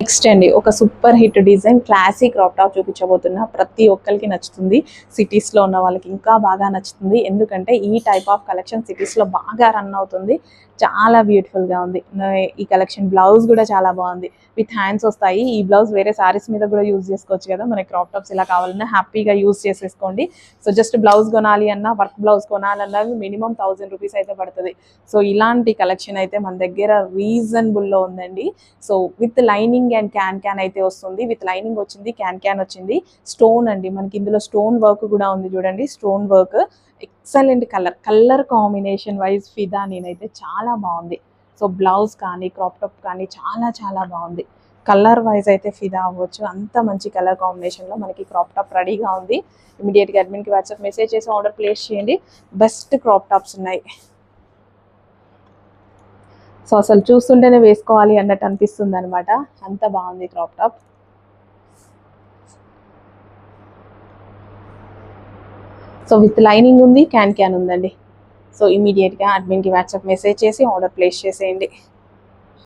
Next అండి ఒక super hit design classic crop top చూపించబోతున్నా. ప్రతి ఒక్కరికి నచ్చుతుంది. సిటీస్లో ఉన్న వాళ్ళకి ఇంకా బాగా నచ్చుతుంది. ఎందుకంటే ఈ టైప్ ఆఫ్ కలెక్షన్ సిటీస్లో బాగా రన్ అవుతుంది. చాలా బ్యూటిఫుల్గా ఉంది. ఈ కలెక్షన్ బ్లౌజ్ కూడా చాలా బాగుంది. విత్ హ్యాండ్స్ వస్తాయి. ఈ బ్లౌజ్ వేరే సారీస్ మీద కూడా యూజ్ చేసుకోవచ్చు కదా. మనకి క్రాప్ టాప్స్ ఇలా కావాలన్నా హ్యాపీగా యూజ్ చేసేసుకోండి. సో జస్ట్ బ్లౌజ్ కొనాలి అన్నా, వర్క్ బ్లౌజ్ కొనాలన్నా మినిమం 1000 రూపీస్ అయితే పడుతుంది. సో ఇలాంటి కలెక్షన్ అయితే మన దగ్గర రీజనబుల్లో ఉందండి. So with lining and can అయితే వస్తుంది. విత్ లైనింగ్ వచ్చింది, క్యాన్ వచ్చింది. స్టోన్ అండి, మనకి ఇందులో స్టోన్ వర్క్ కూడా ఉంది చూడండి. Stone work excellent. Colour combination wise ఫిదా నేనైతే చాలా బాగుంది. సో బ్లౌజ్ కానీ క్రాప్ టాప్ కానీ చాలా చాలా బాగుంది. కలర్ వైజ్ అయితే ఫిదా అవ్వచ్చు. అంత మంచి కలర్ కాంబినేషన్లో మనకి క్రాప్ టాప్ రెడీగా ఉంది. ఇమీడియట్గా అడ్మిన్కి వాట్సాప్ మెసేజ్ చేసి ఆర్డర్ ప్లేస్ చేయండి. బెస్ట్ క్రాప్ టాప్స్ ఉన్నాయి. సో అసలు చూస్తుంటేనే వేసుకోవాలి అన్నట్టు అనిపిస్తుంది అనమాట. అంత బాగుంది crop top. So with lining ఉంది, క్యాన్ ఉందండి. సో ఇమీడియట్గా అడ్మిన్కి వాట్సాప్ మెసేజ్ చేసి ఆర్డర్ ప్లేస్ చేసేయండి.